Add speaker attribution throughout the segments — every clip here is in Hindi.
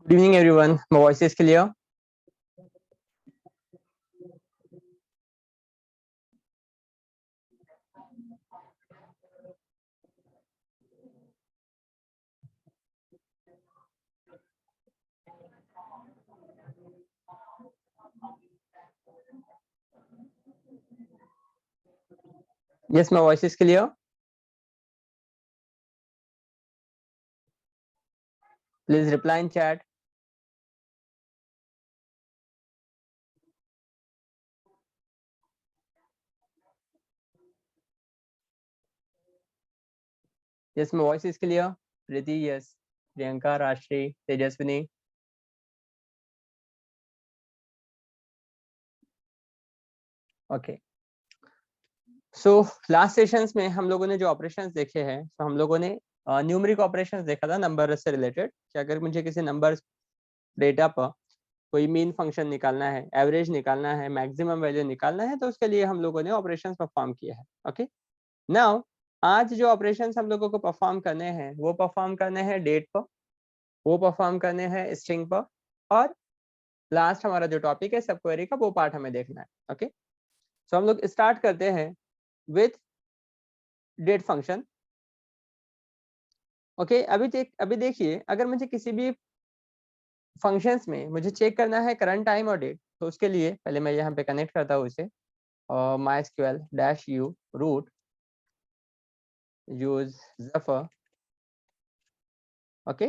Speaker 1: Good evening, everyone. My voice is clear. Yes, my voice is clear. Please reply in chat. Yes, my voice is clear. Priti, yes. Priyanka, Rashri, Tejaswini. Okay. So last sessions में हम लोगों ने जो ऑपरेशंस देखे हैं, तो हम लोगों ने न्यूमेरिक ऑपरेशंस देखा था नंबर से रिलेटेड कि अगर मुझे किसी नंबर डेटा पर कोई मीन फंक्शन निकालना है, एवरेज निकालना है, मैक्सिमम वैल्यू निकालना है, तो उसके लिए हम लोगों ने ऑपरेशंस परफॉर्म किए हैं. ओके, नाउ आज जो ऑपरेशंस हम लोगों को परफॉर्म करने हैं वो परफॉर्म करने हैं डेट पर, वो परफॉर्म करने हैं स्ट्रिंग पर, और लास्ट हमारा जो टॉपिक है सब क्वेरी का वो पार्ट हमें देखना है. ओके, सो हम लोग स्टार्ट करते हैं विथ डेट फंक्शन. ओके, अभी देखिए, अगर मुझे किसी भी फंक्शंस में मुझे चेक करना है करंट टाइम और डेट, तो उसके लिए पहले मैं यहाँ पे कनेक्ट करता हूँ इसे, और MySQL -u root use Zephyr. Okay,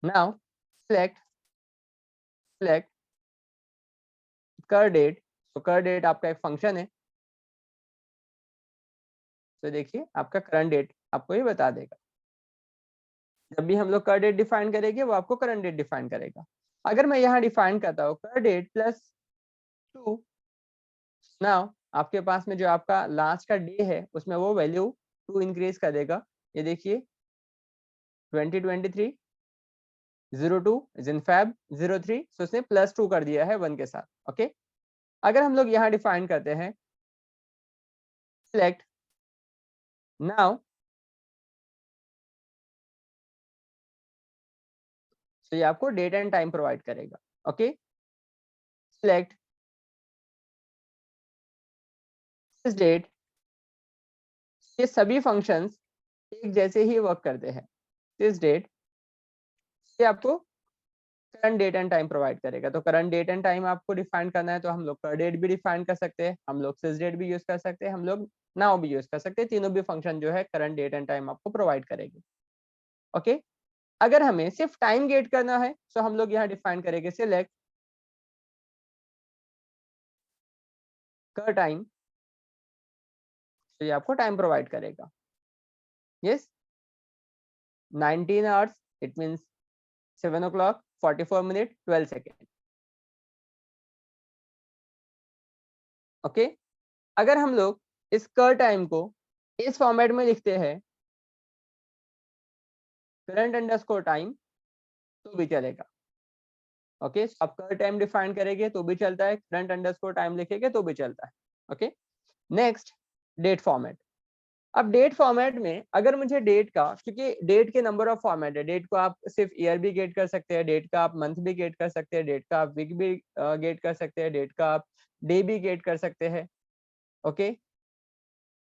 Speaker 1: now select कर डेट. तो कर डेट आपका एक फंक्शन है. तो देखिए आपका करंट डेट आपको ये बता देगा. जब भी हम लोग कर डेट डिफाइन करेंगे वो आपको करंट डेट डिफाइन करेगा. अगर मैं यहाँ डिफाइन करता हूँ कर डेट +2, नाउ आपके पास में जो आपका लास्ट का डे है उसमें वो वैल्यू 2 इंक्रीज कर देगा. ये देखिए 2023 02 इज इन Feb 03, so उसने +2 कर दिया है 1 के साथ. ओके, अगर हम लोग यहाँ डिफाइन करते हैं सिलेक्ट नाउ, तो ये आपको डेट एंड टाइम प्रोवाइड करेगा. Okay, select this date. ये सभी फंक्शंस एक जैसे ही वर्क करते हैं. दिस डेट ये आपको current date and time provide करेगा. तो करंट डेट एंड टाइम आपको डिफाइन करना है तो हम लोग कर डेट भी डिफाइन कर सकते हैं, हम लोग सिस डेट भी यूज कर सकते हैं, हम लोग नाउ भी यूज कर सकते हैं. तीनों भी फंक्शन जो है करंट डेट एंड टाइम आपको प्रोवाइड करेगी. ओके, अगर हमें सिर्फ टाइम गेट करना है तो हम लोग यहाँ डिफाइन करेंगे सिलेक्ट कर टाइम. तो ये आपको टाइम प्रोवाइड करेगा. Yes, 19 hours it means 7 o'clock 44 minutes 12 seconds. Okay, अगर हम लोग इस कर टाइम को इस फॉर्मेट में लिखते हैं करंट अंडरस्कोर टाइम, तो भी चलेगा. ओके, आप कर टाइम डिफाइन करेंगे तो भी चलता है, करंट अंडरस्कोर टाइम लिखेंगे तो भी चलता है. Okay, next date format. अब डेट फॉर्मेट में अगर मुझे डेट का, क्योंकि डेट के नंबर ऑफ फॉर्मेट है, डेट को आप सिर्फ ईयर भी गेट कर सकते हैं, डेट का आप मंथ भी गेट कर सकते हैं, डेट का आप वीक भी गेट कर सकते हैं, डेट का आप डे भी गेट कर सकते हैं. ओके,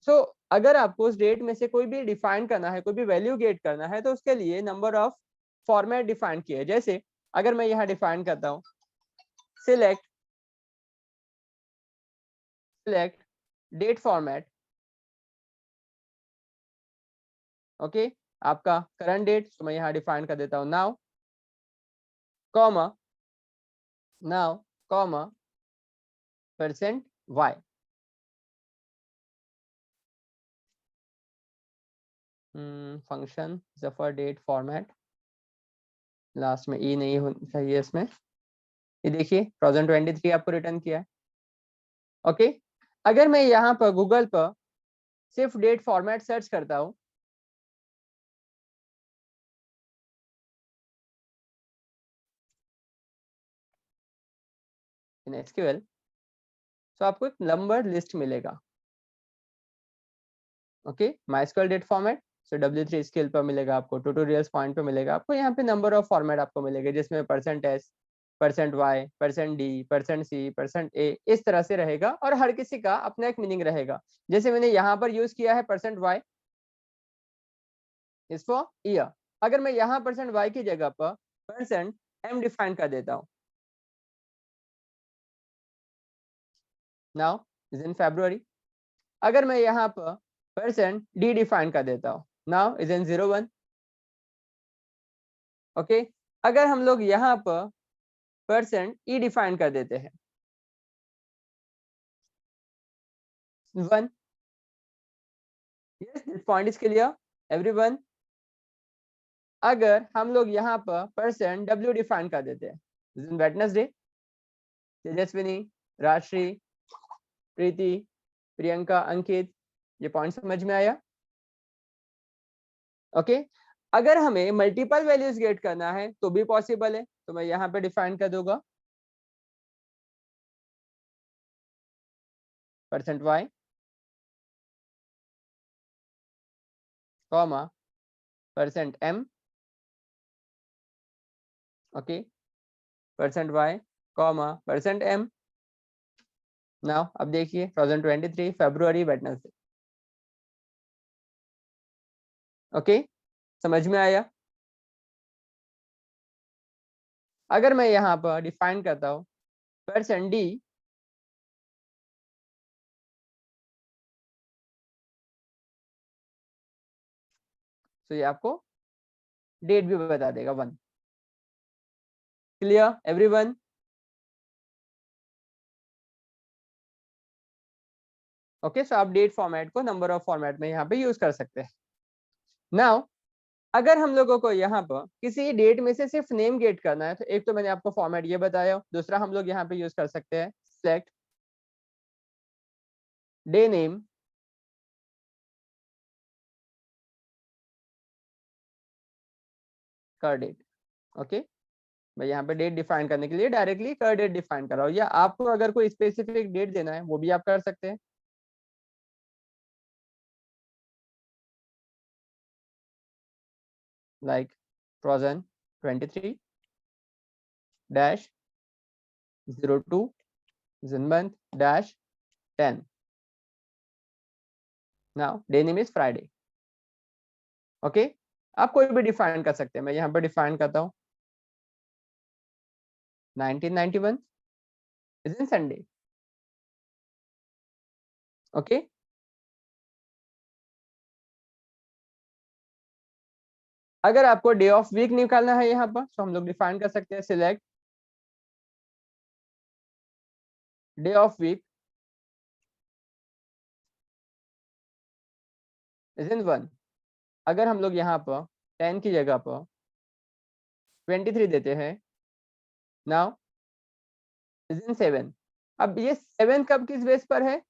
Speaker 1: सो अगर आपको उस डेट में से कोई भी डिफाइन करना है, कोई भी वैल्यू गेट करना है, तो उसके लिए नंबर ऑफ फॉर्मेट डिफाइन किए. जैसे अगर मैं यहाँ डिफाइन करता हूँ सिलेक्ट डेट फॉर्मेट. ओके, आपका करंट डेट, तो मैं यहाँ डिफाइन कर देता हूँ नाउ कॉमा %y. फंक्शन जफर डेट फॉर्मेट, लास्ट में ई नहीं होनी चाहिए इसमें. ये देखिए 2023 आपको रिटर्न किया है. ओके, अगर मैं यहाँ पर गूगल पर सिर्फ डेट फॉर्मेट सर्च करता हूँ, इन SQL, तो आपको एक नंबर लिस्ट मिलेगा. Okay, MySQL date format. So W3 skill पर मिलेगा आपको, ट्यूटोरियल्स पॉइंट पे मिलेगा आपको, यहाँ पे नंबर ऑफ फॉर्मेट आपको मिलेगा जिसमें %s, %y, %d, %c, %a इस तरह से रहेगा, और हर किसी का अपना एक मीनिंग रहेगा। जैसे मैंने यहाँ पर यूज किया है %y इज फॉर ईयर, अगर मैं यहाँ %y की जगह पर %m डिफाइन कर देता हूँ, नाउ इज इन February, अगर मैं यहाँ पर %d डिफाइन कर देता हूँ, नाउ इज इन 01, ओके। अगर हम लोग यहाँ पर %e डिफाइन कर देते हैं 1, yes this point is clear everyone। अगर हम लोग यहाँ पर %w डिफाइन कर देते हैं वेडनेसडे, तेजस्विनी, राजश्री, प्रीति, प्रियंका, अंकित, ये पॉइंट समझ में आया? ओके। अगर हमें मल्टीपल वैल्यूज गेट करना है तो भी पॉसिबल है, तो मैं यहाँ पे डिफाइन कर दूंगा %y comma %m, okay, %y comma %m। Now अब देखिए 2023 February वेडनेसडे, ओके, समझ में आया? अगर मैं यहाँ पर डिफाइन करता हूँ %d, तो ये आपको डेट भी बता देगा 1। Clear everyone? ओके, सो आप डेट फॉर्मेट को नंबर ऑफ फॉर्मेट में यहाँ पे यूज कर सकते हैं। नाउ अगर हम लोगों को यहाँ पर किसी डेट में से सिर्फ नेम गेट करना है, तो एक तो मैंने आपको फॉर्मेट ये बताया, दूसरा हम लोग यहाँ पे यूज कर सकते हैं सिलेक्ट डे नेम कर डेट, ओके। मैं यहाँ पे डेट डिफाइन करने के लिए डायरेक्टली कर डेट डिफाइन कर रहा हूँ, या आपको अगर कोई स्पेसिफिक डेट देना है वो भी आप कर सकते हैं। Like 2023 -02 month -10, now day name is Friday, okay. आप कोई भी डिफाइन कर सकते हैं, मैं यहाँ पे डिफाइन करता हूँ 1991 इज इन संडे, ओके। अगर आपको डे ऑफ वीक निकालना है यहाँ पर, तो हम लोग डिफाइन कर सकते हैं select day of week is in 1, अगर हम लोग यहाँ पर 10 की जगह पर 23 देते हैं, नाउ इज इन 7। अब ये 7 कब किस बेस पर है,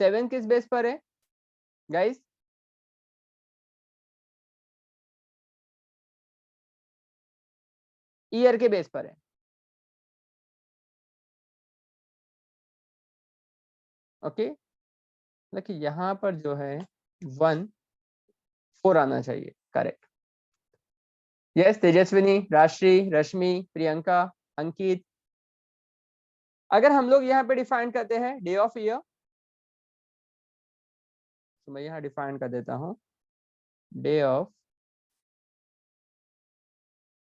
Speaker 1: 7 किस बेस पर है गाइस? ईयर के बेस पर है, ओके। देखिए यहाँ पर जो है 1 4 आना चाहिए, करेक्ट। यस तेजस्विनी, राशि, रश्मि, प्रियंका, अंकित। अगर हम लोग यहाँ पे डिफाइन करते हैं डे ऑफ ईयर, तो मैं यहाँ डिफाइन कर देता हूँ day of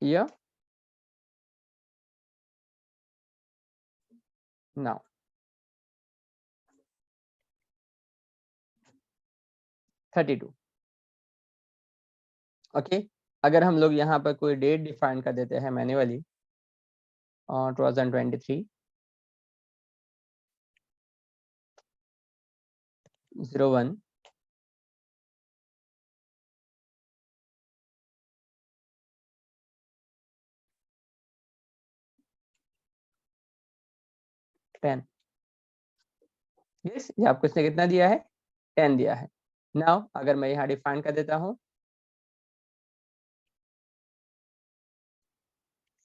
Speaker 1: year, now 32, okay. अगर हम लोग यहाँ पर कोई डेट डिफाइन कर देते हैं मैन्युअली 2023 01 10, यस ये आपको इसने कितना दिया है, 10 दिया है। नाउ अगर मैं यहाँ डिफाइन कर देता हूँ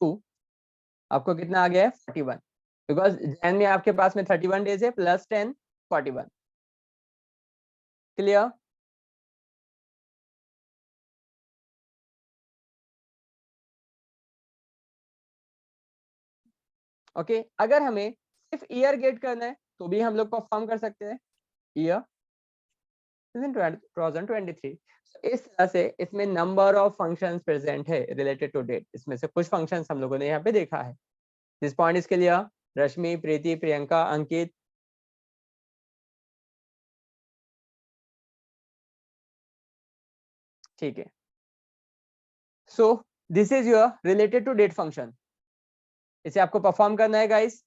Speaker 1: 2, आपको कितना आ गया है 41, बिकॉज जैन में आपके पास में 31 डेज है प्लस 10 41। क्लियर? ओके अगर हमें सिर्फ ईयर गेट करना है तो भी हम लोग परफॉर्म कर सकते हैं, ईयर 2023। इस तरह से इसमें नंबर ऑफ फंक्शंस प्रेजेंट है रिलेटेड टू डेट। इसमें से कुछ फंक्शंस हम लोगों ने यहाँ पे देखा है। दिस पॉइंट इसके लिए रश्मि, प्रीति, प्रियंका, अंकित। ठीक है, so this is your related to date function. इसे आपको परफॉर्म करना है गाइस।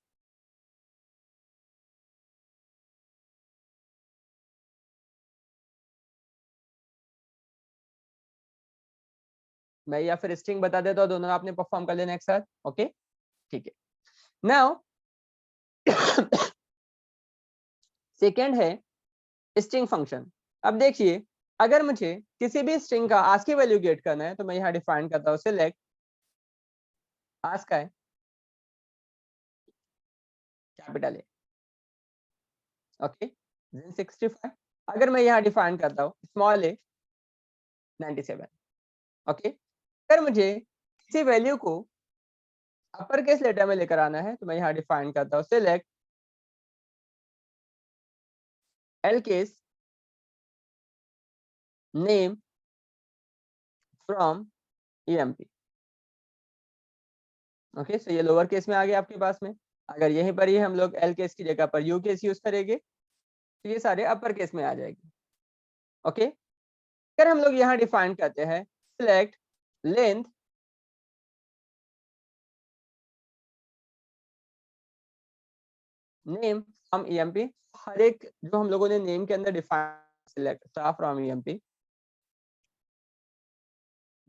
Speaker 1: मैं या फिर स्ट्रिंग बता देता हूँ, दोनों आपने परफॉर्म कर लेना एक साथ। ओके ठीक है, नाउ सेकेंड है स्ट्रिंग फंक्शन। अब देखिए, अगर मुझे किसी भी स्ट्रिंग का आस्की वैल्यू गेट करना है तो मैं यहाँ डिफाइन करता हूँ सिलेक्ट आस्क है कैपिटल ए, ओके 65। अगर मैं यहाँ डिफाइन करता हूँ स्मॉल ए 97, ओके अगर मुझे किसी वैल्यू को अपर केस लेटर में लेकर आना है तो मैं यहाँ डिफाइन करता हूँ select L case name from EMP। Okay so ये लोअर केस में आ गया आपके पास में। अगर यहीं पर ही हम लोग एल केस की जगह पर यू केस यूज करेंगे तो ये सारे अपर केस में आ जाएगी। ओके अगर हम लोग यहाँ डिफाइन करते हैं select length name from EMP, हर एक जो हम लोगों ने नेम के अंदर define select star from EMP,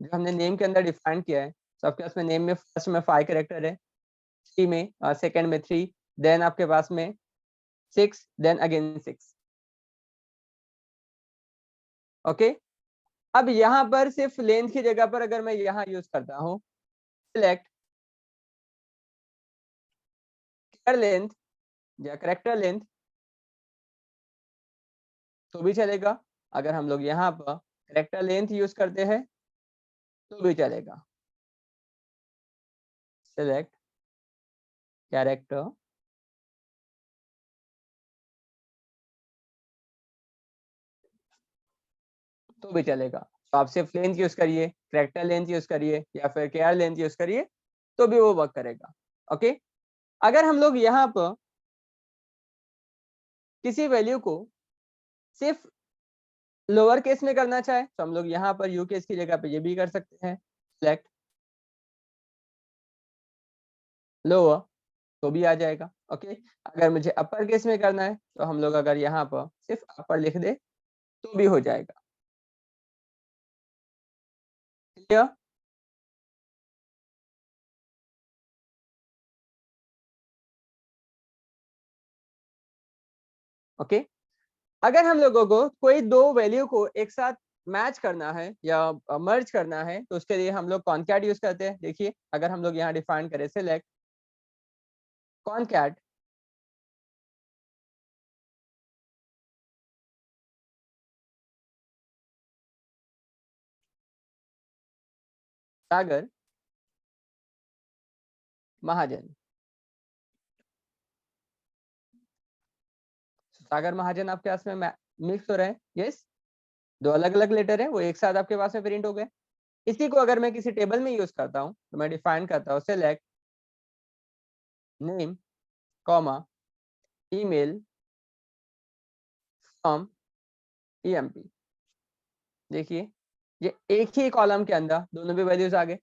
Speaker 1: जो हमने नेम के अंदर डिफाइन किया है, तो आपके पास में नेम में फर्स्ट में 5 कैरेक्टर है, 3 में सेकंड में 3, देन आपके पास में 6, देन अगेन 6। ओके अब यहाँ पर सिर्फ लेंथ की जगह पर अगर मैं यहाँ यूज करता हूँ सिलेक्ट लेंथ या करेक्टर लेंथ तो भी चलेगा। अगर हम लोग यहाँ पर करेक्टर लेंथ यूज करते हैं तो भी चलेगा। सिलेक्ट कैरेक्टर तो भी चलेगा। तो आप सिर्फ लेंथ यूज करिए, करेक्टर लेंथ यूज करिए या फिर केआर लेंथ यूज करिए तो भी वो वर्क करेगा। ओके अगर हम लोग यहाँ पर किसी वैल्यू को सिर्फ लोअर केस में करना चाहे तो हम लोग यहाँ पर यू केस की जगह पे ये भी कर सकते हैं सिलेक्ट लोअर तो भी आ जाएगा। ओके अगर मुझे अपर केस में करना है तो हम लोग अगर यहाँ पर सिर्फ अपर लिख दे तो भी हो जाएगा। क्लियर? ओके अगर हम लोगों को कोई दो वैल्यू को एक साथ मैच करना है या मर्ज करना है तो उसके लिए हम लोग कॉनकैट यूज करते हैं। देखिए अगर हम लोग यहाँ डिफाइन करें सिलेक्ट कॉनकैट सागर महाजन, सागर महाजन आपके पास में मिक्स हो रहे हैं, यस दो अलग अलग लेटर है वो एक साथ आपके पास में प्रिंट हो गए। इसी को अगर मैं किसी टेबल में यूज करता हूँ तो मैं डिफाइन करता हूँ select name comma email from EMP। देखिए ये एक ही कॉलम के अंदर दोनों भी वैल्यूज आ गए।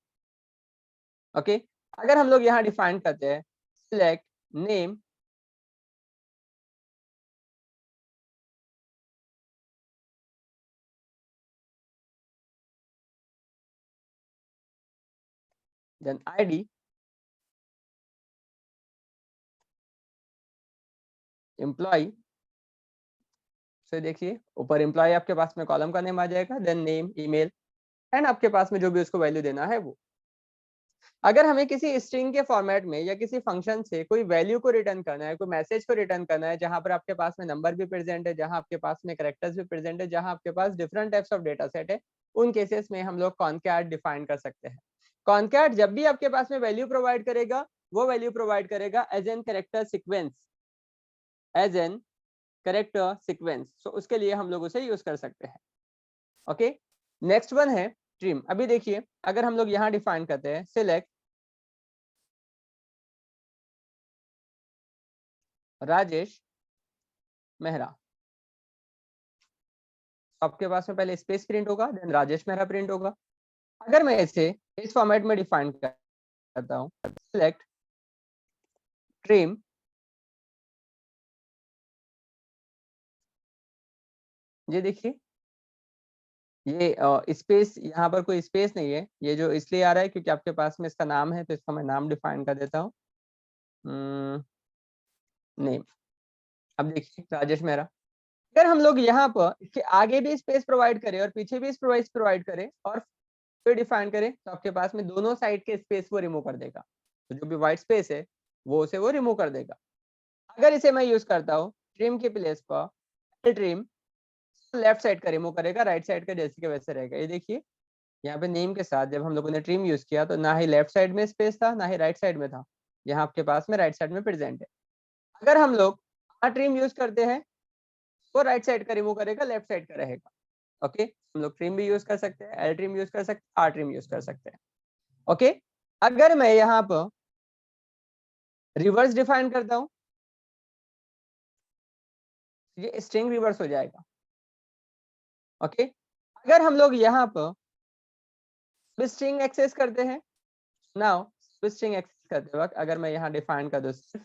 Speaker 1: ओके अगर हम लोग यहाँ डिफाइन करते हैं select name then ID employee, so देखिए ऊपर एम्प्लॉय आपके पास में कॉलम का नेम आ जाएगा, देन नेम ईमेल एंड आपके पास में जो भी उसको वैल्यू देना है वो। अगर हमें किसी स्ट्रिंग के फॉर्मेट में या किसी फंक्शन से कोई वैल्यू को रिटर्न करना है, कोई मैसेज को रिटर्न करना है जहां पर आपके पास में नंबर भी प्रेजेंट है, जहां आपके पास में कैरेक्टर्स भी प्रेजेंट है, जहां आपके पास different types of data set है, उन केसेस में हम लोग कॉनकैट डिफाइन कर सकते हैं। कॉनकैट जब भी आपके पास में वैल्यू प्रोवाइड करेगा वो वैल्यू प्रोवाइड करेगा as an character sequence, as an character sequence. So उसके लिए हम लोग उसे यूज कर सकते हैं। ओके, नेक्स्ट वन है ट्रिम। अभी देखिए, अगर हम लोग यहाँ डिफाइन करते हैं सिलेक्ट राजेश मेहरा, आपके पास में पहले स्पेस प्रिंट होगा, देन राजेश मेहरा प्रिंट होगा। अगर मैं इसे इस फॉर्मेट में डिफाइन करता हूँ, सिलेक्ट ट्रिम ये देखिए, ये स्पेस, यहाँ पर कोई स्पेस नहीं है, ये जो इसलिए आ रहा है क्योंकि आपके पास में इसका नाम है, तो इसका मैं नाम डिफाइन कर देता हूँ, नेम। अब देखिए राजेश मेहरा। अगर हम लोग यहाँ पर इसके आगे भी स्पेस प्रोवाइड करें और पीछे भी स्पेस प्रोवाइड करें और फिर डिफाइन करें, तो आपके पास में दोनों साइड के स्पेस को रिमूव कर देगा। तो जो भी व्हाइट स्पेस है वो उसे वो रिमूव कर देगा। अगर इसे मैं यूज करता हूँ ट्रिम के प्लेस पर ट्रिम, लेफ्ट साइड का रिमूव करेगा, राइट साइड का जैसे के वैसे रहेगा। ये देखिए यहाँ पे नेम के साथ जब हम लोगों ने ट्रिम यूज किया तो ना ही लेफ्ट साइड में स्पेस था ना ही राइट साइड में था, यहाँ आपके पास में राइट साइड में प्रेजेंट है। अगर हम लोग ट्रिम यूज करते हैं तो राइट साइड का रिमूव करेगा, लेफ्ट साइड का रहेगा। ओके, हम लोग ट्रिम भी यूज कर सकते हैं, एल ट्रिम यूज कर सकते हैं, आर ट्रिम यूज कर सकते हैं। ओके, अगर मैं यहाँ पर रिवर्स डिफाइन करता हूँ, ये स्ट्रिंग रिवर्स हो जाएगा। ओके, अगर हम लोग यहाँ पर स्ट्रिंग एक्सेस करते हैं, नाउ स्ट्रिंग एक्सेस करते वक्त अगर मैं यहाँ डिफाइन कर दूं सिर्फ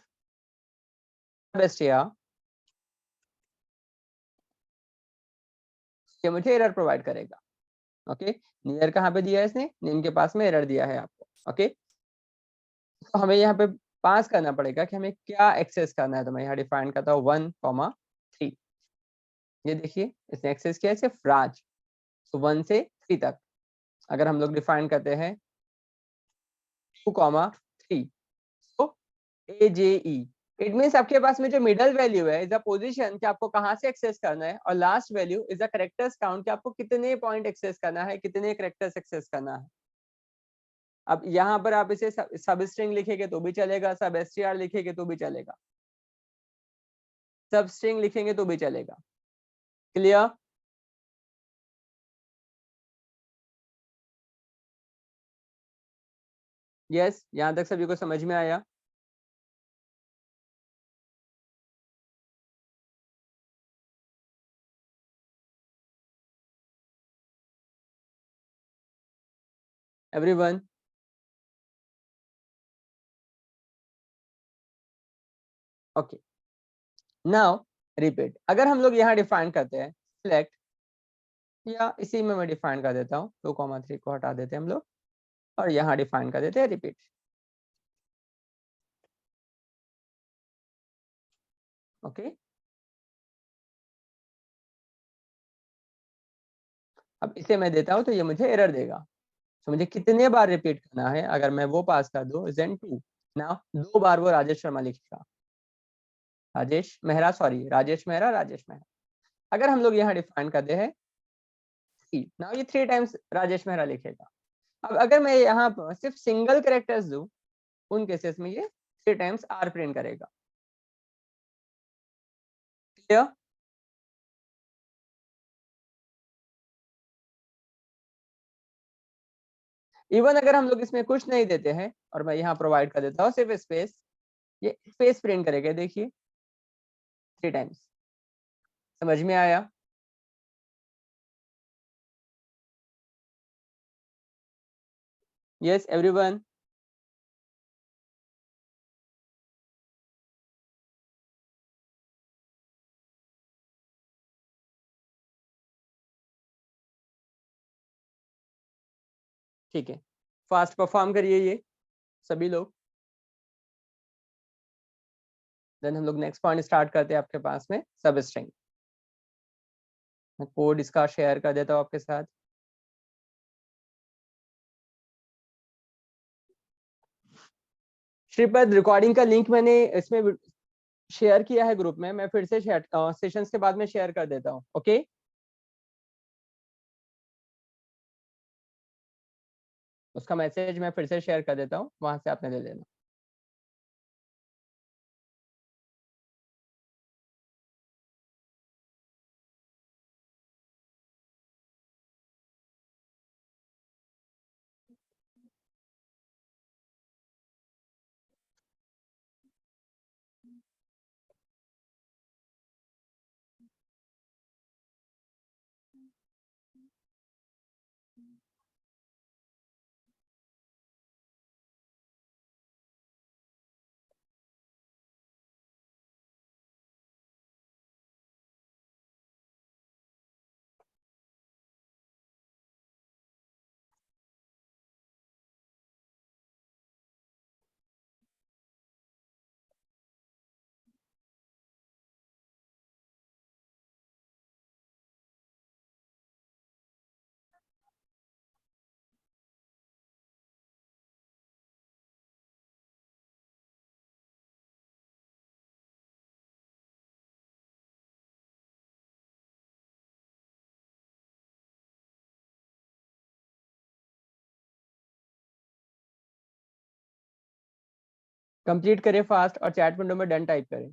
Speaker 1: ये मुझे एरर प्रोवाइड करेगा। ओके, नियर कहाँ पे दिया है इसने, नेम के पास में एरर दिया है आपको। ओके, तो हमें यहाँ पे पास करना पड़ेगा कि हमें क्या एक्सेस करना है। तो मैं यहाँ डिफाइन करता हूँ 1,3। ये देखिए इसने एक्सेस किया है सिर्फ राज, तो 1 से 3 तक। अगर हम लोग डिफाइन करते हैं 2,3, तो AJE, इट मीन्स आपके पास में जो मिडल वैल्यू है इज अ पोजीशन कि आपको कहाँ से एक्सेस करना है, और last value is a characters count कि आपको कितने पॉइंट एक्सेस करना है, कितने कैरेक्टर्स एक्सेस करना है। अब यहाँ पर आप इसे सब स्ट्रिंग लिखेंगे तो भी चलेगा, सब str लिखेंगे तो भी चलेगा, सब स्ट्रिंग लिखेंगे तो भी चलेगा। क्लियर? यस, यहाँ तक सभी को समझ में आया? एवरीवन? Okay, now repeat. अगर हम लोग यहाँ डिफाइन करते हैं सिलेक्ट, या इसी में मैं डिफाइन कर देता हूँ 2,3 को हटा देते हैं हम लोग, और यहाँ डिफाइन कर देते हैं रिपीट। ओके, अब इसे मैं देता हूँ तो ये मुझे एरर देगा। तो मुझे कितने बार रिपीट करना है, अगर मैं वो पास कर दूं zen 2, ना 2 बार वो राजेश शर्मा लिखेगा, राजेश मेहरा, सॉरी राजेश मेहरा, राजेश मेहरा। अगर हम लोग यहाँ डिफाइन करते हैं ना, ये 3 टाइम्स राजेश मेहरा लिखेगा। अब अगर मैं यहाँ पर सिर्फ सिंगल कैरेक्टर्स दूं, उन केसेस में ये 3 टाइम्स आर प्रिंट करेगा। क्लियर? इवन अगर हम लोग इसमें कुछ नहीं देते हैं और मैं यहाँ प्रोवाइड कर देता हूँ सिर्फ स्पेस, ये स्पेस प्रिंट करेगा, देखिए 3 टाइम्स। समझ में आया? Yes everyone? ठीक है, फास्ट परफॉर्म करिए ये सभी लोग। देन हम लोग नेक्स्ट पॉइंट स्टार्ट करते हैं आपके पास में सब स्ट्रिंग। मैं कोड इसका शेयर कर देता हूँ आपके साथ। श्रीपद, रिकॉर्डिंग का लिंक मैंने इसमें शेयर किया है ग्रुप में, मैं फिर से शेयर सेशंस के बाद में शेयर कर देता हूँ। ओके, उसका मैसेज मैं फिर से शेयर कर देता हूँ, वहां से आपने ले लेना। कंप्लीट करें फास्ट और चैट विंडो में डन टाइप करें।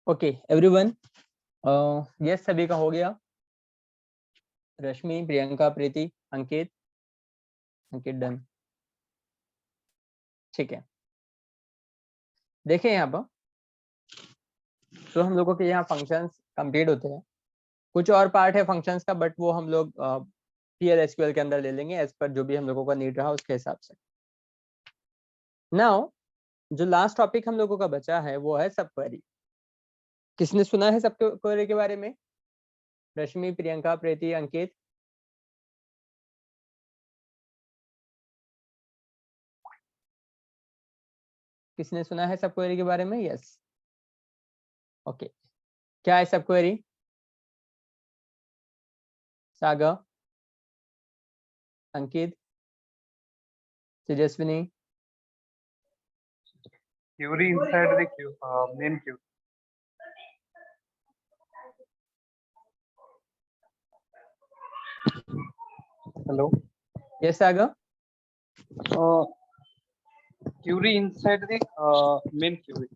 Speaker 1: ओके एवरीवन, यस सभी का हो गया। रश्मि, प्रियंका, प्रीति, अंकित डन। ठीक है, देखिए यहाँ पर तो हम लोगों के यहाँ फंक्शंस कंप्लीट होते हैं। कुछ और पार्ट है फंक्शंस का, बट वो हम लोग PL/SQL के अंदर ले लेंगे एज पर जो भी हम लोगों का नीड रहा उसके हिसाब से। नाउ जो लास्ट टॉपिक हम लोगों का बचा है वो है सब क्वेरी। किसने सुना है सब क्वेरी के बारे में? रश्मि, प्रियंका, प्रीति, अंकित। किसने सुना है सब क्वेरी के बारे में? Yes, okay. क्या है सब query? Sagar, Ankit, Tejaswini.
Speaker 2: Query inside the queue, main queue. Hello.
Speaker 1: Yes, Sagar.
Speaker 2: Query inside the main query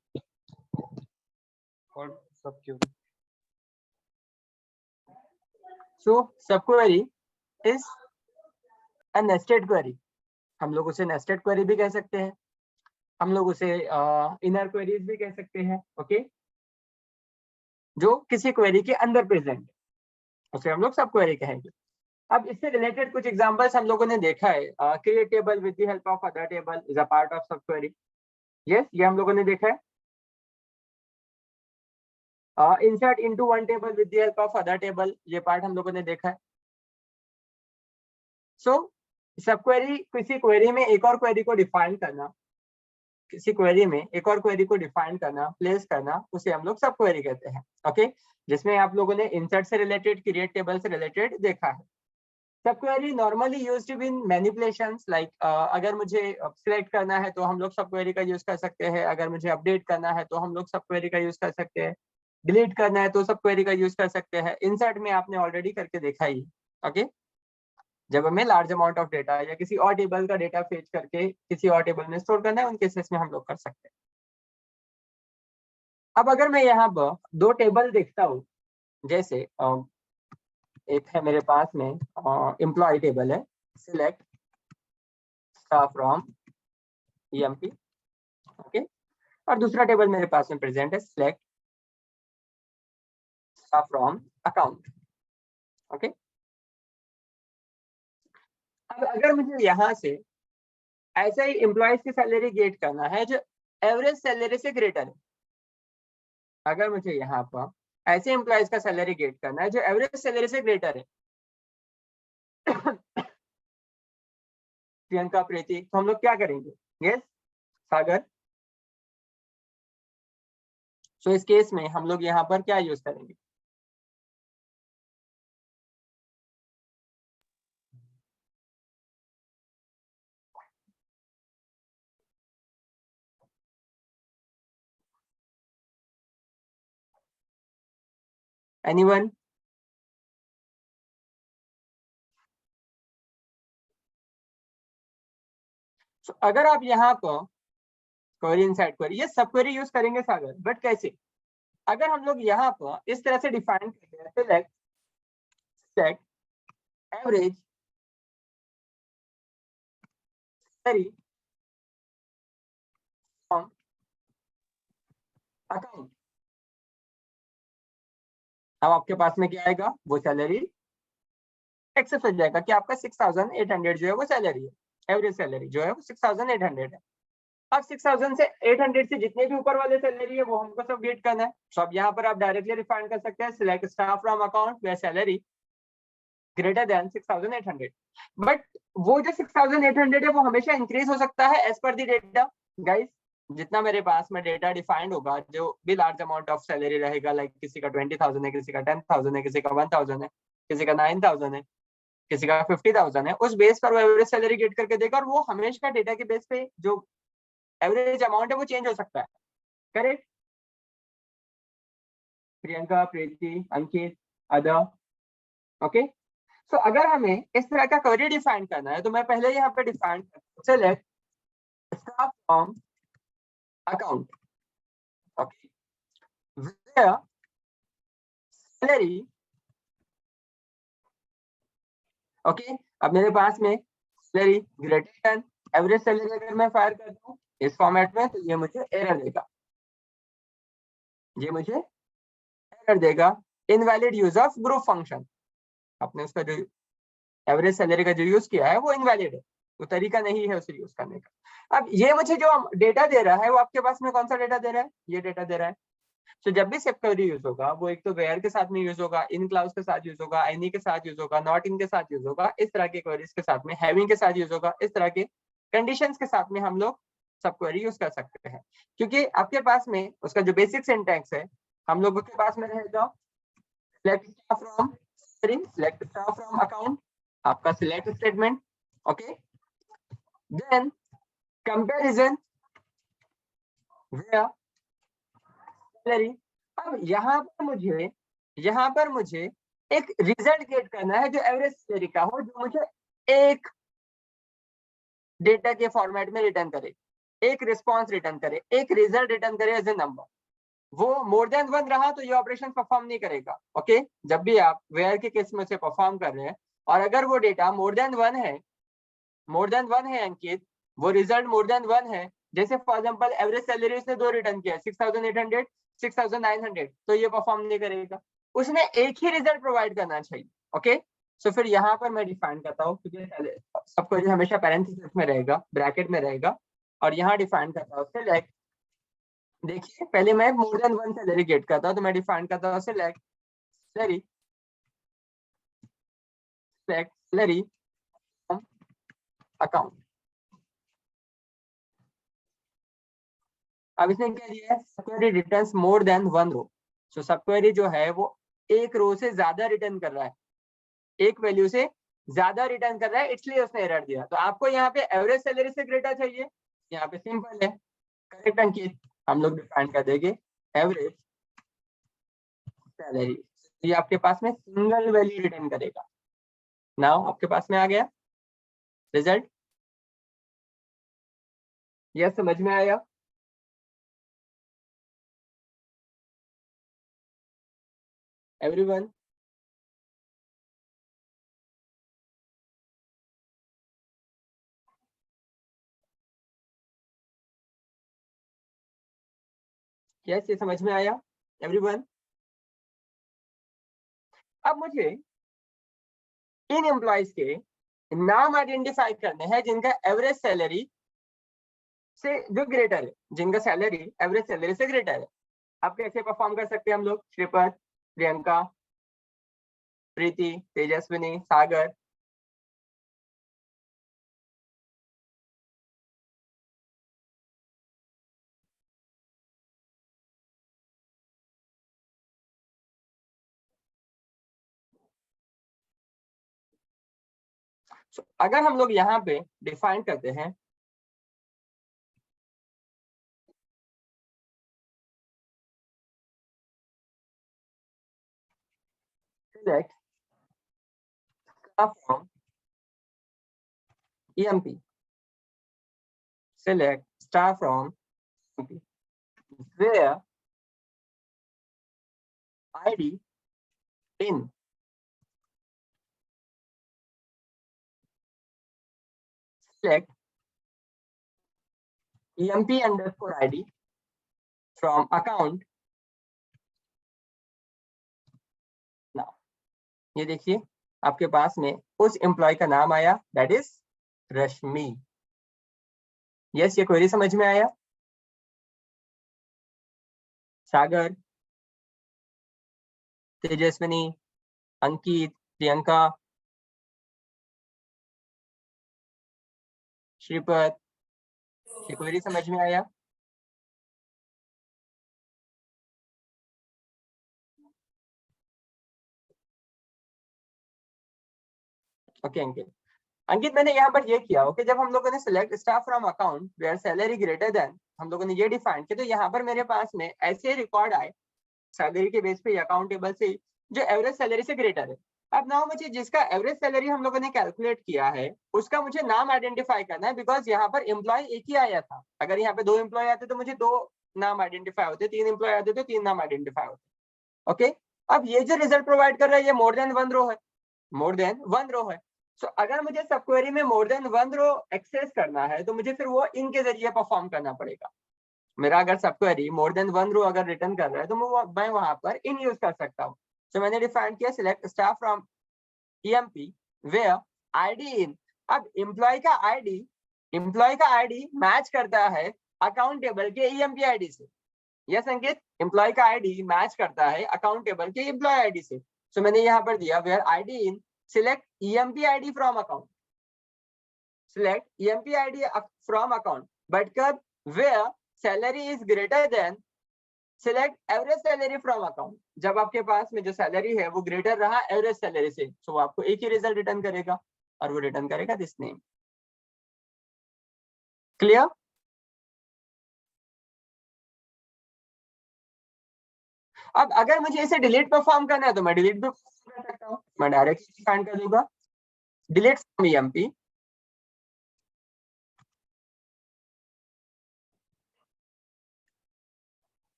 Speaker 2: called subquery.
Speaker 1: So subquery is a nested query. हम लोग उसे nested query भी कह सकते हैं, हम लोग उसे inner queries भी कह सकते हैं। ओके, जो किसी क्वेरी के अंदर प्रेजेंट उसे हम लोग सब क्वेरी कहेंगे। अब इससे रिलेटेड कुछ एग्जांपल्स हम लोगों ने देखा है। Create table with the help of other table is a part of सब क्वेरी। यस, ये हम लोगों ने देखा है। Insert into one table with the help of other table, ये पार्ट हम लोगों ने देखा है। सो सब क्वेरी किसी क्वेरी में एक और क्वेरी को डिफाइन करना, किसी क्वेरी में एक और क्वेरी को डिफाइन करना, प्लेस करना, उसे हम लोग सब क्वेरी कहते हैं। ओके, जिसमें आप लोगों ने इंसर्ट से रिलेटेड, क्रिएट टेबल से रिलेटेड देखा है। सब query normally used in manipulations, like अगर मुझे सिलेक्ट करना है तो हम लोग सब क्वेरी का यूज कर सकते हैं, अगर मुझे अपडेट करना है तो हम लोग सब क्वेरी का यूज कर सकते हैं, डिलीट करना है तो सब क्वेरी का यूज कर सकते हैं। इंसर्ट में आपने ऑलरेडी करके देखा ही। ओके, जब हमें लार्ज अमाउंट ऑफ डेटा या किसी और टेबल का डेटा फेच करके किसी और टेबल में स्टोर करना है, उन केसेस में हम लोग कर सकते हैं। अब अगर मैं यहाँ पर दो टेबल देखता हूँ, जैसे एक है मेरे पास में एम्प्लॉय टेबल है, select staff from EMP। Okay, और दूसरा टेबल मेरे पास में प्रेजेंट है, select staff from account. Okay, अब अगर मुझे यहाँ से ऐसा ही एम्प्लॉयज की सैलरी गेट करना है जो एवरेज सैलरी से ग्रेटर है, अगर मुझे यहाँ पर ऐसे एम्प्लॉयज का सैलरी गेट करना है जो एवरेज सैलरी से ग्रेटर है, प्रियंका, प्रीति, तो हम लोग क्या करेंगे? यस, सागर। सो इस केस में हम लोग यहाँ पर क्या यूज करेंगे? एनीवन? So, अगर आप यहाँ पर क्वेरी इनसाइड क्वेरी, ये सब क्वेरी यूज करेंगे सागर, बट कैसे? अगर हम लोग यहाँ पर इस तरह से डिफाइन करते हैं, select set average salary from account, अब आपके पास में क्या आएगा? वो सैलरी एक्सेस हो जाएगा कि आपका 6800 जो है वो सैलरी है, एवरेज सैलरी जो है वो 6800 है। अब 6000 से 800 से जितने भी ऊपर वाले सैलरी है वो हमको सब गेट करना है। तो अब यहाँ पर आप डायरेक्टली डिफाइन कर सकते हैं, select staff from account where salary greater than 6800। But वो जो 6800 है वो हमेशा इंक्रीज हो सकता है as per the data. Guys, जितना मेरे पास में डेटा डिफाइंड होगा, जो भी लार्ज अमाउंट ऑफ सैलरी रहेगा, लाइक किसी का 20,000 है, किसी का 10,000 है, किसी का 1,000 है, किसी का 9,000 है, किसी का 50,000 है, उस बेस पर वो एवरेज सैलरी गेट करके देगा, और वो हमेशा डेटा के बेस पे जो एवरेज अमाउंट है वो चेंज हो सकता है। करेक्ट? प्रियंका, प्रीति, अंकित, अदर। ओके, सो अगर हमें इस तरह का क्वेरी डिफाइन करना है तो मैं पहले यहाँ पे define select staff from account. Okay, salary, okay. अब मेरे पास में salary greater then average salary अगर मैं फायर करता हूँ इस फॉर्मेट में, तो ये मुझे एरर देगा, ये मुझे एरर देगा, invalid use of group function. आपने उसका जो एवरेज सैलरी का जो यूज किया है वो इनवैलिड है, वो तरीका नहीं है उसे यूज करने का। अब ये मुझे जो डेटा दे रहा है वो आपके पास में कौन सा डेटा दे रहा है, ये डेटा दे रहा है। तो जब भी सब क्वेरी यूज होगा वो एक तो वेयर के साथ में यूज होगा, इन क्लाउज के साथ यूज होगा, एनी के साथ यूज होगा, नॉट इन के साथ यूज होगा, इस तरह के क्वेरीज के साथ में, हैविंग के साथ यूज होगा, इस तरह के कंडीशंस के साथ में हम लोग सब क्वेरी यूज कर सकते हैं। क्योंकि आपके पास में उसका जो बेसिक सिंटैक्स है हम लोगों के पास में रहेगा select star from string, select star from account, आपका select statement, okay. Then comparison where salary. अब यहाँ पर मुझे एक रिजल्ट गेट करना है जो एवरेज सैलरी का हो, जो मुझे एक डेटा के फॉर्मेट में रिटर्न करे, एक रिस्पॉन्स रिटर्न करे, एक रिजल्ट रिटर्न करे एज ए नंबर। वो मोर देन 1 रहा तो ये ऑपरेशन परफॉर्म नहीं करेगा, ओके। जब भी आप वेयर के केस में से परफॉर्म कर रहे हैं और अगर वो डेटा मोर देन 1 है, मोर देन 1 है अंकित, वो रिजल्ट मोर देन 1 है, जैसे फॉर एग्जांपल एवरेज सैलरी उसने 2 रिटर्न किया 6800 6900, तो ये परफॉर्म नहीं करेगा, उसने एक ही रिजल्ट प्रोवाइड करना चाहिए, ओके। सो फिर यहाँ पर मैं डिफाइन करता हूँ, क्योंकि सबको जो हमेशा पैरेंथेसिस में रहेगा, ब्रैकेट में रहेगा, और यहाँ डिफाइन करता हूँ सिलेक्ट। देखिए पहले मैं मोर देन 1 सैलरी गेट करता हूँ, तो मैं डिफाइन करता हूँ select salary, select salary account. अब इसने क्या दिया है, सब क्वेरी रिटर्न्स मोर देन 1 रो। सो सब क्वेरी जो है वो एक रो से ज्यादा रिटर्न कर रहा है, एक वैल्यू से ज्यादा रिटर्न कर रहा है, इसलिए उसने एरर दिया। तो आपको यहाँ पे एवरेज सैलरी से ग्रेटर चाहिए, यहाँ पे सिंपल है, करेक्ट अंकित, हम लोग डिफाइन कर देंगे एवरेज सैलरी, ये आपके पास में सिंगल वैल्यू रिटर्न करेगा। नाउ आपके पास में आ गया रिजल्ट, यह समझ में आया? एवरीवन? यस, ये समझ में आया एवरीवन? अब मुझे इन एम्प्लॉइज के नाम आइडेंटिफाई करने हैं जिनका एवरेज सैलरी से जो ग्रेटर है, जिनका सैलरी एवरेज सैलरी से ग्रेटर है। अब कैसे परफॉर्म कर सकते हैं हम लोग, श्रीपद, प्रियंका, प्रीति, तेजस्विनी, सागर, अगर हम लोग यहाँ पे डिफाइन करते हैं select from EMP, select star from EMP, where ID in select EMP underscore ID from account। now ये देखिए आपके पास में उस एम्प्लॉय का नाम आया, दैट इज रश्मि। यस, ये क्वेरी समझ में आया? सागर, तेजस्विनी, अंकित, प्रियंका, श्रीपद, ये क्वेरी समझ में आया? ओके अंकित, अंकित मैंने यहाँ पर ये किया, ओके, जब हम लोगों ने select staff from account where salary greater than, हम लोगों ने ये डिफाइन किया, तो यहाँ पर मेरे पास में ऐसे रिकॉर्ड आए सैलरी के बेस पे अकाउंट टेबल से जो एवरेज सैलरी से ग्रेटर है। अब नाउ मुझे जिसका एवरेज सैलरी हम लोगों ने कैलकुलेट किया है उसका मुझे नाम आइडेंटिफाई करना है, बिकॉज यहाँ पर एम्प्लॉय एक ही आया था। अगर यहाँ पे 2 एम्प्लॉय आते तो मुझे 2 नाम आइडेंटिफाई होते, 3 एम्प्लॉय आते तो 3 नाम आइडेंटिफाई होते। ओके, अब ये जो रिजल्ट प्रोवाइड कर रहा है ये मोर देन 1 रो है, मोर देन 1 रो है। सो अगर मुझे सब क्वेरी में मोर देन 1 रो एक्सेस करना है तो मुझे फिर वो इनके जरिए परफॉर्म करना पड़ेगा। मेरा अगर सब क्वेरी मोर देन 1 रो अगर रिटर्न कर रहा है तो मैं वहां पर इन यूज कर सकता हूँ। सो मैंने डिफाइन किया select staff from EMP where ID in। अब एम्प्लॉय का आईडी मैच करता है अकाउंट टेबल के EMP आईडी से। यस अंकित, एम्प्लॉय का आईडी मैच करता है अकाउंट टेबल के एम्प्लॉय आईडी से। सो मैंने यहाँ पर दिया where ID in select EMP ID from account, select EMP ID from account, but कब, where salary is greater than select average salary from account. जब आपके पास में जो सैलरी है वो ग्रेटर रहा एवरेज सैलरी से, तो वो आपको एक ही रिजल्ट रिटर्न करेगा और वो रिटर्न करेगा दिस नेम। क्लियर? अब अगर मुझे इसे डिलीट परफॉर्म करना है तो मैं डिलीट भी कर सकता हूँ, मैं डायरेक्ट डिफाइन कर दूंगा delete from EMP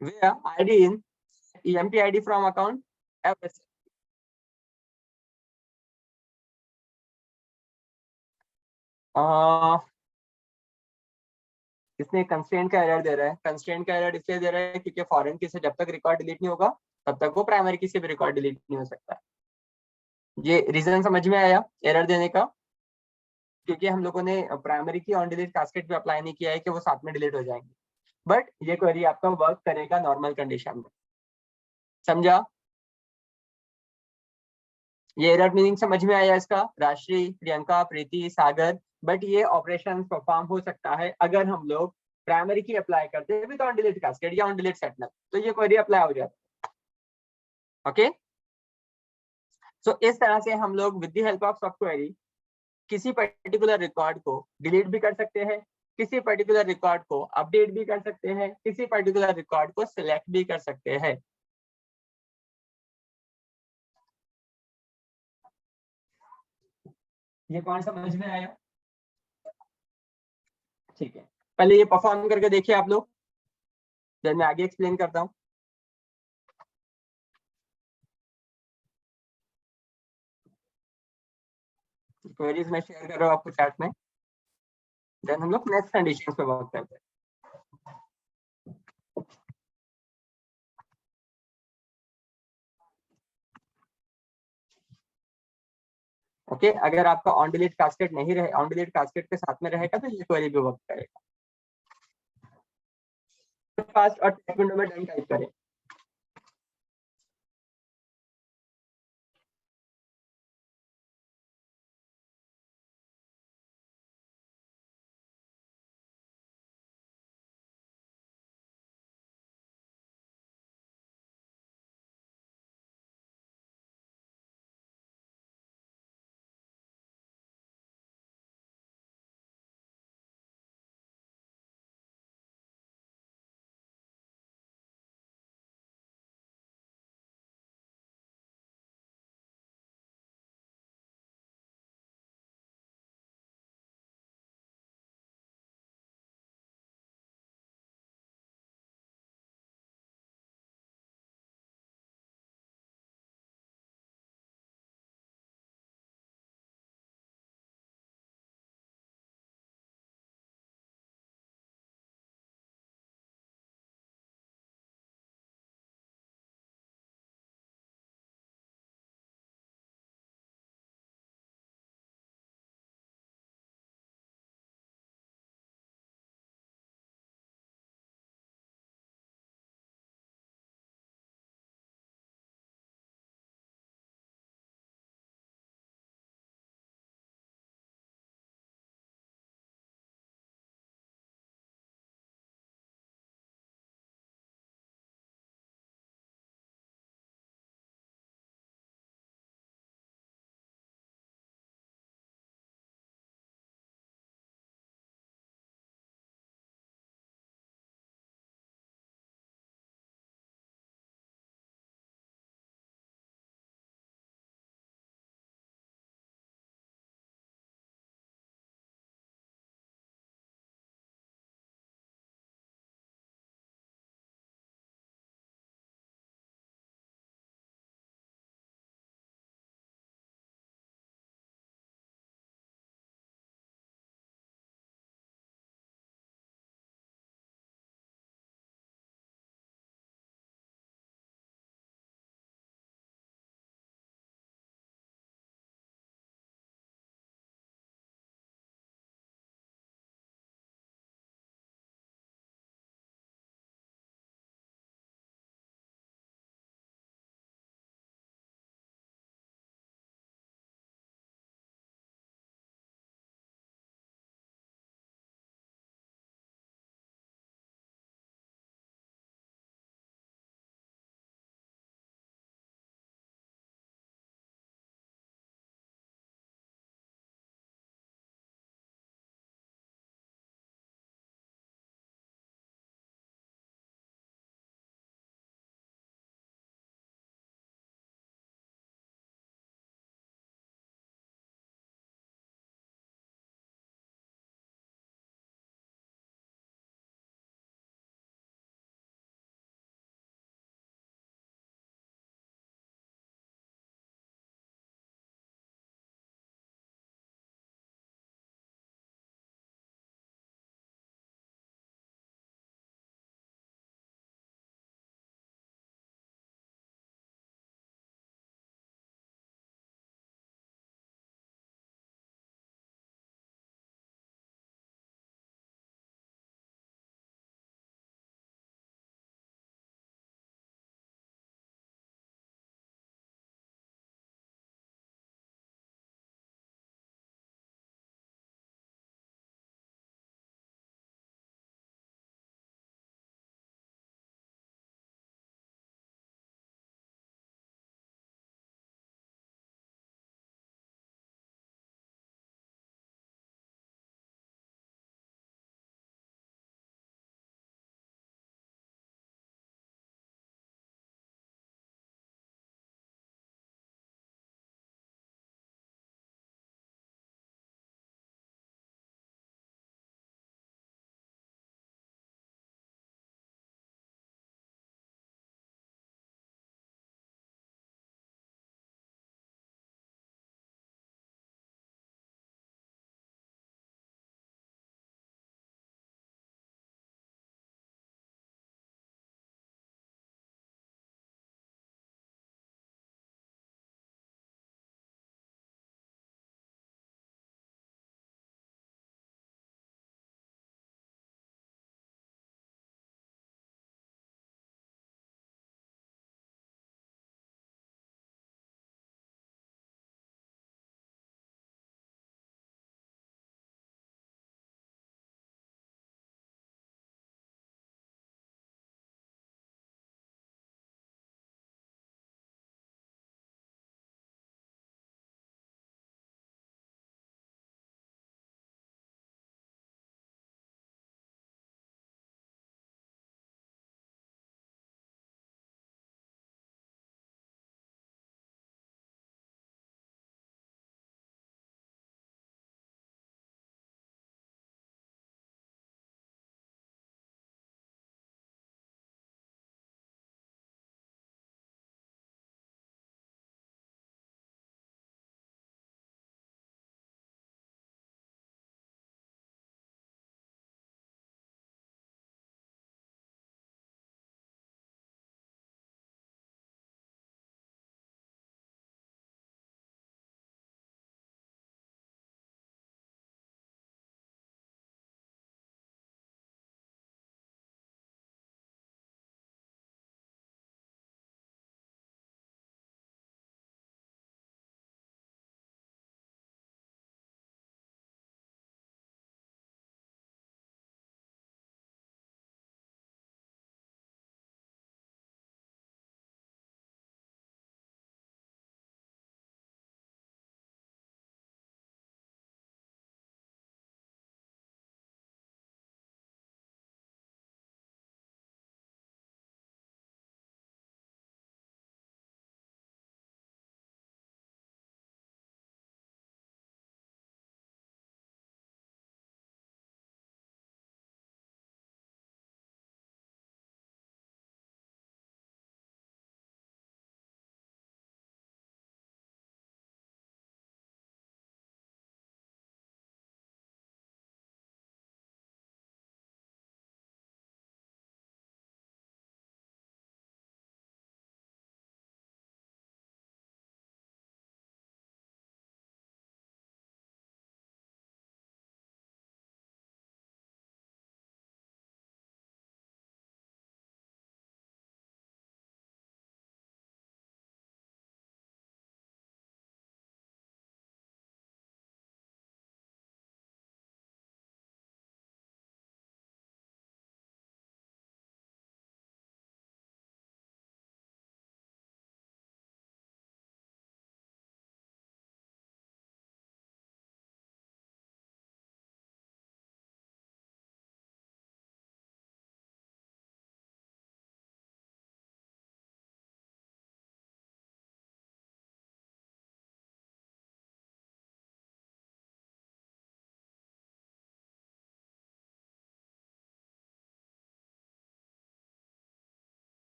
Speaker 1: where ID in EMP ID from account average। इसमें कंस्ट्रेंट का एरर दे रहा है। कंस्ट्रेंट का एरर इसलिए दे रहा है क्योंकि फॉरेन की से जब तक रिकॉर्ड डिलीट नहीं होगा तब तक वो प्राइमरी की से भी रिकॉर्ड डिलीट नहीं हो सकता। ये रीजन समझ में आया एरर देने का? क्योंकि हम लोगों ने प्राइमरी की ऑन डिलीट कास्केट पे अप्लाई नहीं किया है कि वो साथ में डिलीट हो जाएंगे, बट ये क्वेरी आपका वर्क करेगा नॉर्मल कंडीशन में। समझा? ये एरर मीनिंग समझ में आया इसका? राशि, प्रियंका, प्रीति, सागर, बट ये ऑपरेशन परफॉर्म हो सकता है अगर हम लोग प्राइमरी की अप्लाई करते हैं विद ऑन डिलीट कास्केट या ऑन डिलीट सेटनल, तो ये क्वेरी अप्लाई हो जाता है। ओके, सो इस तरह से हम लोग विद द हेल्प ऑफ सब क्वेरी किसी पर्टिकुलर रिकॉर्ड को डिलीट भी कर सकते हैं, किसी पर्टिकुलर रिकॉर्ड को अपडेट भी कर सकते हैं, किसी पर्टिकुलर रिकॉर्ड को सिलेक्ट भी कर सकते हैं। ये कौन समझ में आया? ठीक है, पहले ये परफॉर्म करके देखिए आप लोग, फिर मैं आगे एक्सप्लेन करता हूँ। क्वेरीज मैं शेयर कर रहा हूँ आपको चैट में, देन हम लोग नेक्स्ट कंडीशन पे वर्क करते हैं। ओके, अगर आपका ऑन डिलीट कास्केट नहीं रहे, ऑन डिलीट कास्केट के साथ में रहेगा तो ये क्वेरी भी वर्क करेगा। फास्ट और टेक्स्ट विंडो में डन टाइप करें।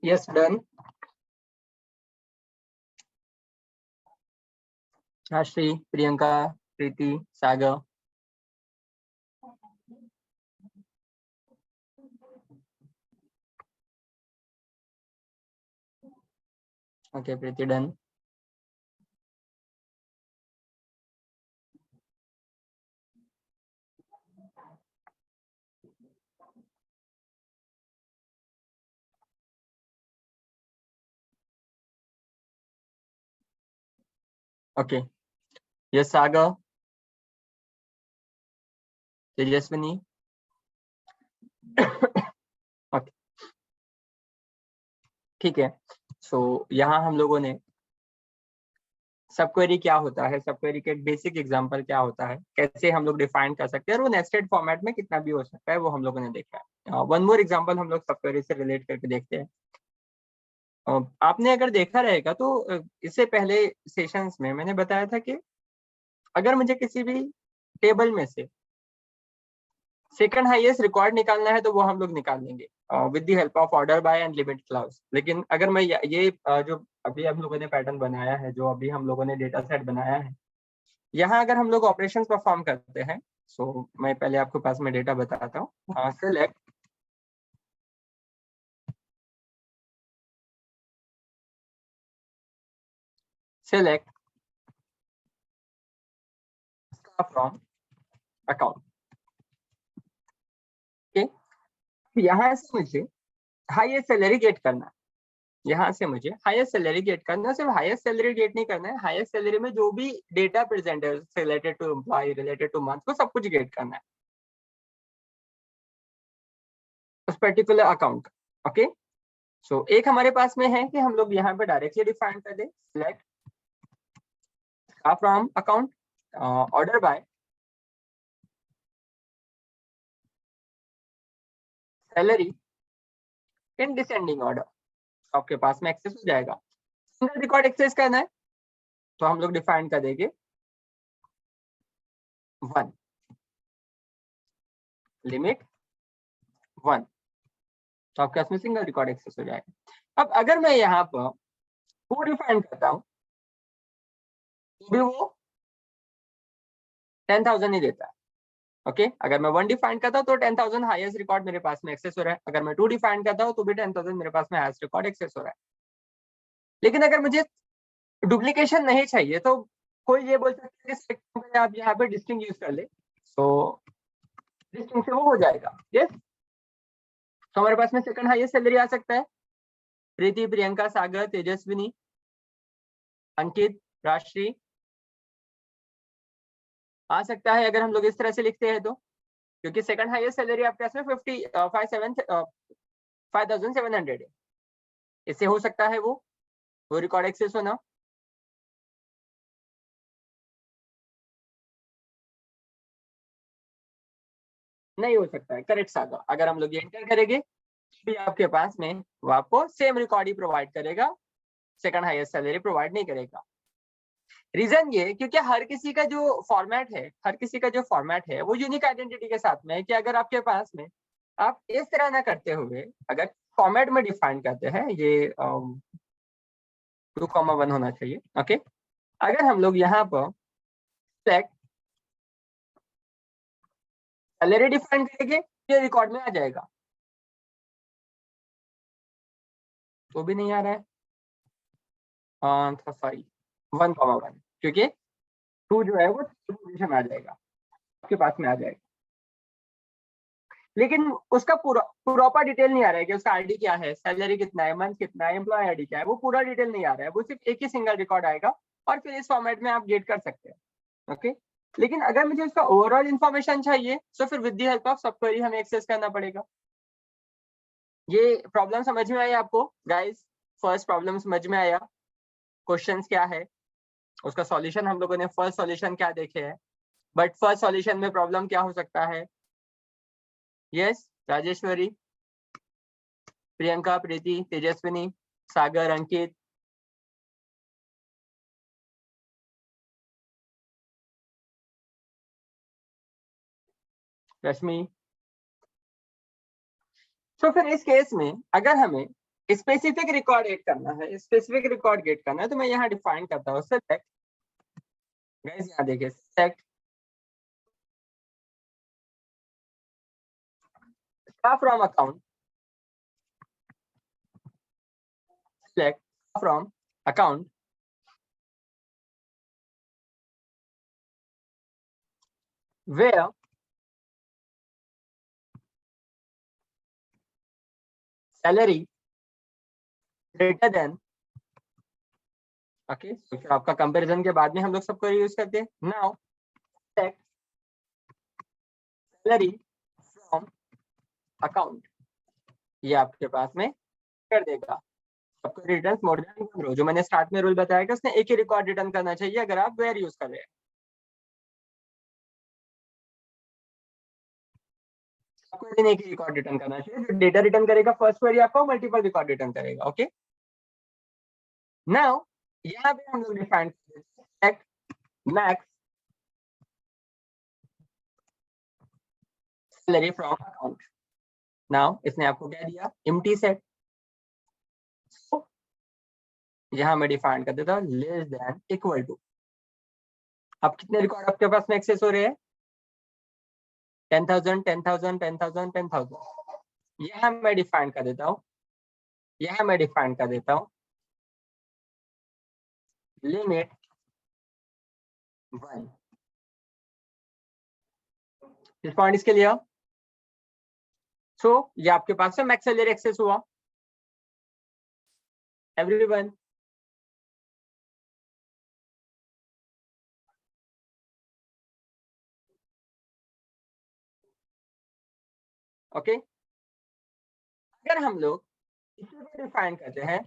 Speaker 1: Yes done. Ashri, Priyanka, Preeti, Sagar. Okay Preeti done. Okay yes Sagar, Tejaswini. Okay ठीक है। सो यहाँ हम लोगों ने सब क्वेरी क्या होता है, सब क्वेरी के बेसिक एग्जांपल क्या होता है, कैसे हम लोग डिफाइन कर सकते हैं, और वो नेस्टेड फॉर्मेट में कितना भी हो सकता है वो हम लोगों ने देखा है। वन मोर एग्जांपल हम लोग सब क्वेरी से रिलेट करके देखते हैं। आपने अगर देखा रहेगा तो इससे पहले सेशंस में मैंने बताया था कि अगर मुझे किसी भी टेबल में से सेकंड हाईएस्ट रिकॉर्ड निकालना है तो वो हम लोग निकाल लेंगे with the help of order by and limit clause. लेकिन अगर मैं ये जो अभी हम लोगों ने पैटर्न बनाया है, जो अभी हम लोगों ने डेटा सेट बनाया है, यहाँ अगर हम लोग ऑपरेशन परफॉर्म करते हैं, सो मैं पहले आपको पास में डेटा बताता हूँ। Select select from account. यहाँ से मुझे हाईएस्ट सैलरी गेट करना है, यहाँ से मुझे हाईएस्ट सैलरी गेट करना है। सिर्फ हाईएस्ट सैलरी गेट नहीं करना है, हाईएस्ट सैलरी में जो भी डेटा प्रेजेंट है related to employee, related to month, को सब कुछ गेट करना है उस पर्टिकुलर अकाउंट का। ओके सो एक हमारे पास में है कि हम लोग यहाँ पे डायरेक्टली डिफाइन कर दे, select from account order by salary in descending order. आपके पास में एक्सेस हो जाएगा। सिंगल रिकॉर्ड एक्सेस करना है तो हम लोग डिफाइन कर देंगे 1, लिमिट 1, तो आपके पास में सिंगल रिकॉर्ड एक्सेस हो जाएगा। अब अगर मैं यहाँ पर वो डिफाइन करता हूँ तो भी वो 10,000 ही देता है। ओके अगर मैं 1 डिफाइन करता हूँ तो 10,000 हाईएस्ट रिकॉर्ड मेरे पास में एक्सेस हो रहा है। अगर मैं 2 डिफाइन करता हूँ तो भी 10,000 मेरे पास में हाईएस्ट रिकॉर्ड एक्सेस हो रहा है। लेकिन अगर मुझे डुप्लीकेशन नहीं चाहिए तो कोई ये बोल सकता है कि आप यहाँ पे डिस्टिंग यूज कर ले, तो डिस्टिंग से वो हो जाएगा। यस तो हमारे पास में सेकंड हाईएस्ट सैलरी आ सकता है प्रीति, प्रियंका, सागर, तेजस्विनी, अंकित, राष्ट्री आ सकता है अगर हम लोग इस तरह से लिखते हैं तो, क्योंकि सेकंड हाईएस्ट सैलरी आपके पास में 5,700 है। इससे हो सकता है वो रिकॉर्ड एक्सेस होना। नहीं हो सकता है, करेक्ट सागर। अगर हम लोग ये एंटर करेंगे भी आपके पास में वो आपको सेम रिकॉर्ड ही प्रोवाइड करेगा, सेकंड हाईएस्ट सैलरी प्रोवाइड नहीं करेगा। रीजन ये क्योंकि हर किसी का जो फॉर्मेट है वो यूनिक आइडेंटिटी के साथ में है, कि अगर आपके पास में आप इस तरह ना करते हुए अगर फॉर्मेट में डिफाइन करते हैं, ये 2,1 होना चाहिए। ओके अगर हम लोग यहाँ पर सेलेक्ट सैलरी डिफाइन करेंगे ये रिकॉर्ड में आ जाएगा, तो भी नहीं आ रहा है। सॉरी 1,1, क्योंकि 2 जो है वो पोजीशन आ जाएगा, आपके पास में आ जाएगा। लेकिन उसका पूरा प्रॉपर डिटेल नहीं आ रहा है कि उसका आईडी क्या है, सैलरी कितना है, मंथ कितना है, एम्प्लॉय आईडी क्या है, वो पूरा डिटेल नहीं आ रहा है। वो सिर्फ एक ही सिंगल रिकॉर्ड आएगा और फिर इस फॉर्मेट में आप गेट कर सकते हैं। ओके लेकिन अगर मुझे उसका ओवरऑल इन्फॉर्मेशन चाहिए तो फिर विद द हेल्प ऑफ सब क्वेरी हमें एक्सेस करना पड़ेगा। ये प्रॉब्लम समझ में आई आपको गाइस? फर्स्ट प्रॉब्लम समझ में आया? क्वेश्चंस क्या है, उसका सॉल्यूशन हम लोगों ने फर्स्ट सॉल्यूशन क्या देखे हैं, बट फर्स्ट सॉल्यूशन में प्रॉब्लम क्या हो सकता है? यस राजेश्वरी, प्रियंका, प्रीति, तेजस्विनी, सागर, अंकित, रश्मि। तो फिर इस केस में अगर हमें स्पेसिफिक रिकॉर्ड गेट करना है, स्पेसिफिक रिकॉर्ड गेट करना है, तो मैं यहाँ डिफाइन करता हूँ सेलेक्ट, गाइस यहाँ देखिए select from account, select from account where salary greater than, okay फिर आपका कंपैरिजन के बाद में हम लोग सबको यूज करते हैं। Now select salary from account, ये आपके पास में कर देगा सबको return more than one row, जो मैंने स्टार्ट में रूल बताया कि उसने एक ही रिकॉर्ड रिटर्न करना चाहिए अगर आप वेयर यूज कर रहे हैं। आपको एक ही रिकॉर्ड रिटर्न करना चाहिए, जो डेटा रिटर्न करेगा फर्स्ट क्वेरी आपको मल्टीपल रिकॉर्ड रिटर्न करेगा। ओके नाउ यहाँ पे हम लोग define select max salary from account. Now इसने आपको क्या दिया, एम्प्टी सेट, यहाँ मैं डिफाइन कर देता हूँ लेस देन इक्वल टू। अब कितने रिकॉर्ड आपके पास में एक्सेस हो रहे हैं, 10,000 10,000 10,000 10,000। यहाँ मैं डिफाइन कर देता हूँ, यहाँ मैं डिफाइन कर देता हूँ लिमिट 1। इस पॉइंट इसके लिए सो ये आपके पास से मैक्स सैलरी एक्सेस हुआ एवरीवन। ओके अगर हम लोग इसे डिफाइन करते हैं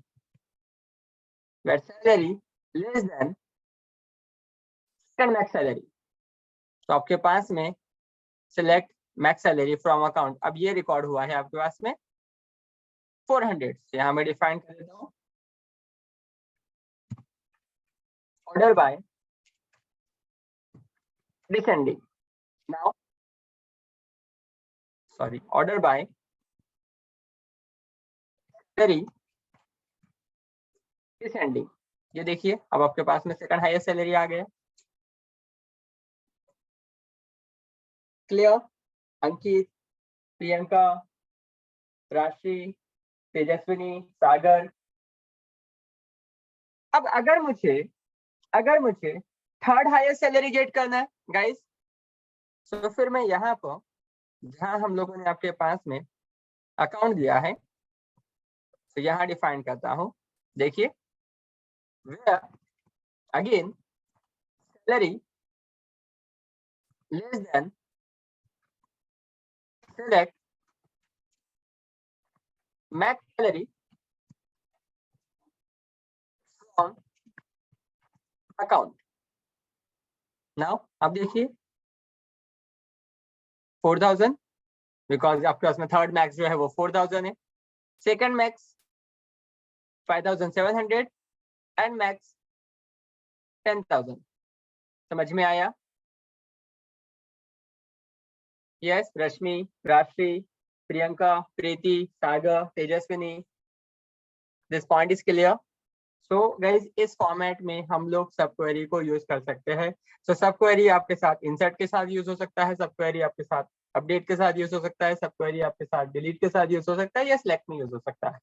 Speaker 1: where salary less than second max salary, तो आपके पास में select max salary from account, अब ये रिकॉर्ड हुआ है आपके पास में 400, यहाँ मैं डिफाइन कर देता हूँ order by descending. Now sorry order by salary descending, ये देखिए अब आपके पास में सेकंड हाईएस्ट सैलरी आ गया। क्लियर, अंकित, प्रियंका, राशि, तेजस्विनी, सागर। अब अगर मुझे थर्ड हाईएस्ट सैलरी गेट करना है गाइस, तो फिर मैं यहाँ पर जहाँ हम लोगों ने आपके पास में अकाउंट दिया है तो यहाँ डिफाइन करता हूँ, देखिए again salary less then select max salary from account. Now अब देखिए 4,000 बिकॉज आपके पास में थर्ड मैक्स जो है वो 4,000 है, सेकंड मैक्स 5,700 एंड मैक्स 10,000। समझ में आया? Yes Rashmi, Rashi, Priyanka, Preeti, Sagar, Tejaswini, this point is clear. So guys इस फॉर्मेट में हम लोग सब क्वेरी को यूज कर सकते हैं। सो सब क्वेरी आपके साथ इंसर्ट के साथ यूज हो सकता है, सब क्वेरी आपके साथ अपडेट के साथ यूज हो सकता है, सब क्वेरी आपके साथ डिलीट के साथ यूज हो सकता है या सिलेक्ट में यूज हो सकता है।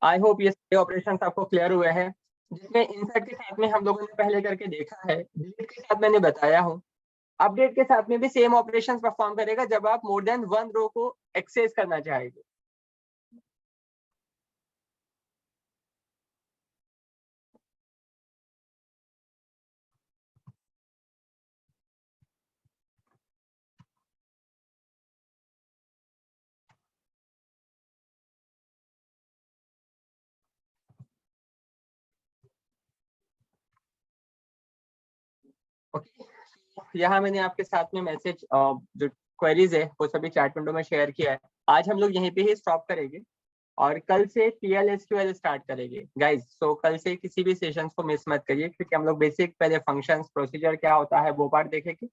Speaker 1: आई होप ये सारे ऑपरेशन आपको क्लियर हुए हैं, जिसमें इंसर्ट के साथ में हम लोगों ने पहले करके देखा है, डिलीट के साथ मैंने बताया हूँ, अपडेट के साथ में भी सेम ऑपरेशंस परफॉर्म करेगा जब आप मोर देन वन रो को एक्सेस करना चाहेंगे। ओके यहाँ मैंने आपके साथ में मैसेज जो क्वेरीज है वो सभी चैट विंडो में शेयर किया है। आज हम लोग यहीं पे ही स्टॉप करेंगे और कल से PL/SQL स्टार्ट करेंगे गाइज। सो कल से किसी भी सेशंस को मिस मत करिए, क्योंकि हम लोग बेसिक पहले फंक्शंस प्रोसीजर क्या होता है वो पार्ट देखेंगे,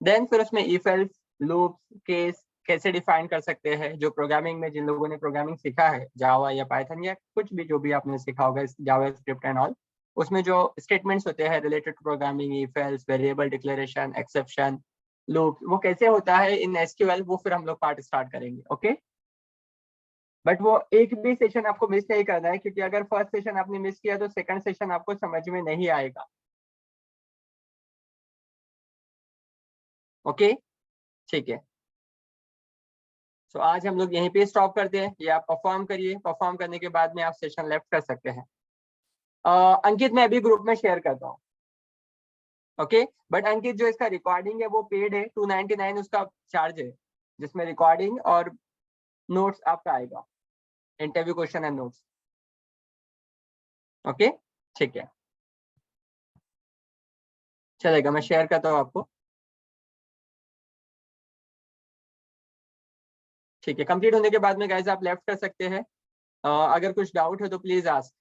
Speaker 1: देन फिर उसमें इफ एल्स लूप्स केस कैसे डिफाइन कर सकते हैं, जो प्रोग्रामिंग में जिन लोगों ने प्रोग्रामिंग सीखा है जावा या पाइथन या कुछ भी जो भी आपने सीखा होगा जावा स्क्रिप्ट एंड ऑल, उसमें जो स्टेटमेंट्स होते हैं related to programming, if else, variable declaration, exception, loop, वो कैसे होता है इन एसक्यूएल, वो फिर हम लोग पार्ट स्टार्ट करेंगे। ओके, बट वो एक भी सेशन आपको मिस नहीं करना है, क्योंकि अगर फर्स्ट सेशन आपने मिस किया तो सेकंड सेशन आपको समझ में नहीं आएगा। ओके, ठीक है। तो आज हम लोग यहीं पे स्टॉप करते हैं, ये आप परफॉर्म करिए, परफॉर्म करने के बाद में आप सेशन लेफ्ट कर सकते हैं। अंकित मैं अभी ग्रुप में शेयर करता हूँ। ओके, बट अंकित जो इसका रिकॉर्डिंग है वो पेड है, 299 उसका चार्ज है, जिसमें रिकॉर्डिंग और नोट्स आपका आएगा, interview question and notes. Okay, ठीक है, चलेगा, मैं शेयर करता हूँ आपको। ठीक है, कंप्लीट होने के बाद में गाइस आप लेफ्ट कर सकते हैं। अगर कुछ डाउट है तो प्लीज आस्क।